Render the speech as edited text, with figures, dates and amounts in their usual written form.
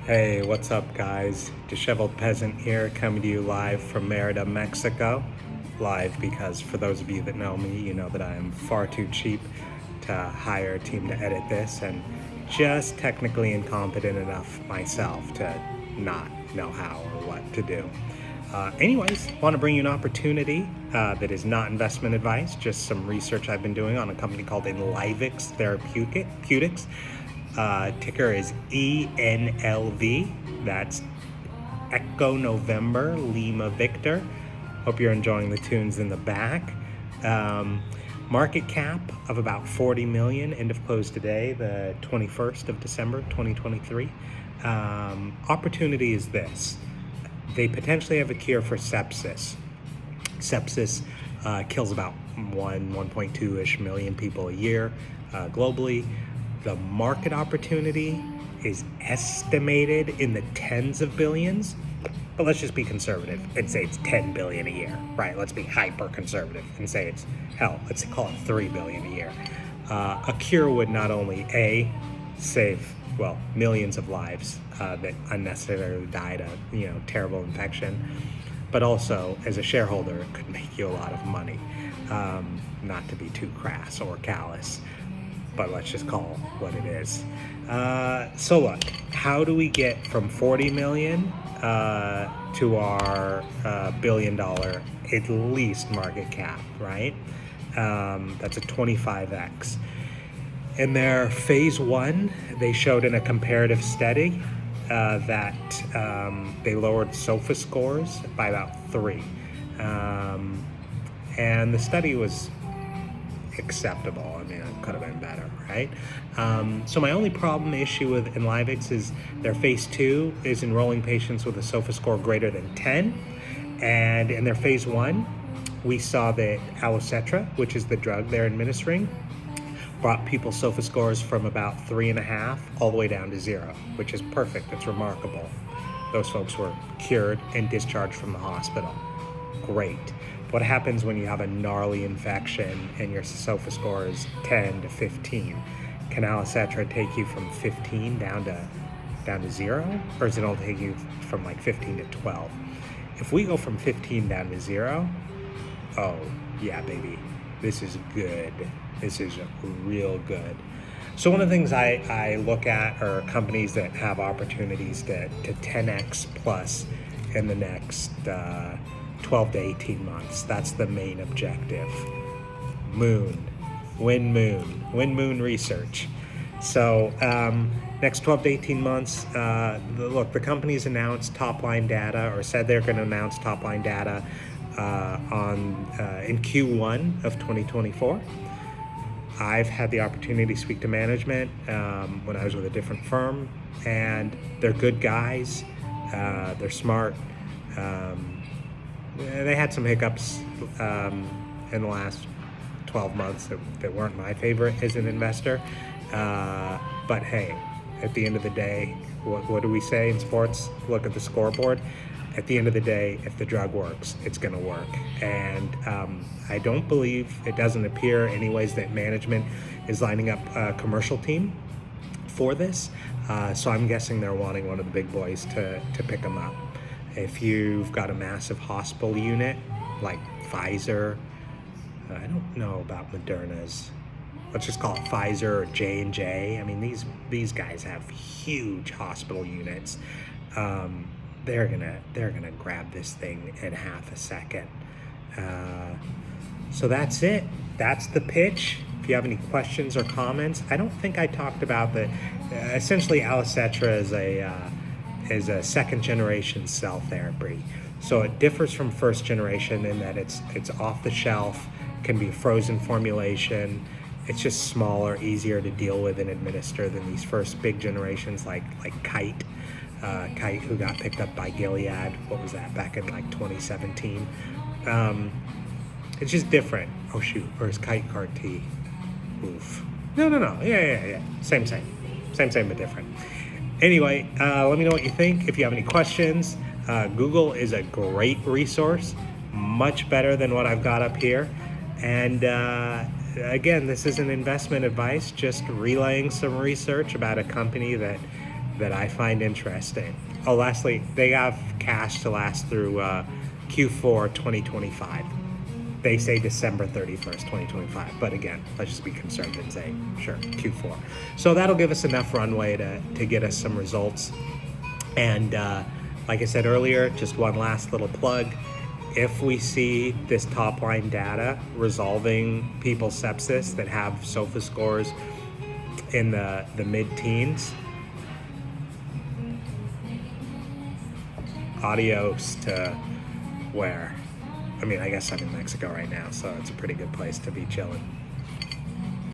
Hey, what's up, guys? Disheveled Peasant here, coming to you live from Merida, Mexico. Live because, for those of you that know me, you know that I am far too cheap to hire a team to edit this, and just technically incompetent enough myself to not know how or what to do. Anyways, want to bring you an opportunity that is not investment advice, just some research I've been doing on a company called Enlivex Therapeutics. Ticker is ENLV. That's Echo November Lima Victor. Hope you're enjoying the tunes in the back. Market cap of about 40 million. End of close today, the 21st of December, 2023. Opportunity is this. They potentially have a cure for sepsis. Sepsis kills about 1.2-ish million people a year globally. The market opportunity is estimated in the tens of billions, but let's just be conservative and say it's 10 billion a year, right? Let's be hyper conservative and say it's, hell, let's call it 3 billion a year. A cure would not only save, well, millions of lives that unnecessarily died of, terrible infection, but also as a shareholder, it could make you a lot of money. Not to be too crass or callous, but let's just call it what it is. So look, how do we get from 40 million to our $1 billion at least market cap, right? That's a 25x. In their phase 1, they showed in a comparative study that they lowered SOFA scores by about 3. And the study was acceptable. I mean, it could have been better, right? So my only issue with Enlivex is their phase 2 is enrolling patients with a SOFA score greater than 10. And in their phase 1, we saw that Allocetra, which is the drug they're administering, brought people's SOFA scores from about 3.5 all the way down to 0, which is perfect. It's remarkable. Those folks were cured and discharged from the hospital. Great. What happens when you have a gnarly infection and your SOFA score is 10 to 15? Can Allocetra take you from 15 down to 0? Or is it only take you from like 15 to 12? If we go from 15 down to 0, oh, yeah, baby. This is good. This is real good. So one of the things I look at are companies that have opportunities to 10x plus in the next 12 to 18 months. That's the main objective. Win moon research. So next 12 to 18 months, the company's announced top-line data, or said they're going to announce top-line data in Q1 of 2024. I've had the opportunity to speak to management when I was with a different firm, and they're good guys. They're smart. They had some hiccups in the last 12 months that weren't my favorite as an investor. But hey, at the end of the day, what do we say in sports? Look at the scoreboard. At the end of the day, if the drug works, it's going to work. And I don't believe, it doesn't appear anyways, that management is lining up a commercial team for this. So I'm guessing they're wanting one of the big boys to pick them up. If you've got a massive hospital unit like Pfizer, I don't know about Moderna's, let's just call it Pfizer or J&J. I mean, these guys have huge hospital units. They're gonna grab this thing in half a second. So that's it. That's the pitch. If you have any questions or comments, I don't think I talked about essentially Allocetra is a second generation cell therapy. So it differs from first generation in that it's off the shelf, can be a frozen formulation. It's just smaller, easier to deal with and administer than these first big generations like Kite, who got picked up by Gilead. What was that, back in like 2017? It's just different. Oh shoot, or is Kite CAR T? Oof. No. Yeah. Same but different. Anyway, let me know what you think. If you have any questions, Google is a great resource, much better than what I've got up here. And again, this isn't investment advice, just relaying some research about a company that that I find interesting. Oh, lastly, they have cash to last through Q4 2025. They say December 31st, 2025. But again, let's just be conservative and say, sure, Q4. So that'll give us enough runway to get us some results. And like I said earlier, just one last little plug. If we see this top line data resolving people's sepsis that have SOFA scores in the mid-teens, adios to where? I mean, I guess I'm in Mexico right now, so it's a pretty good place to be chilling.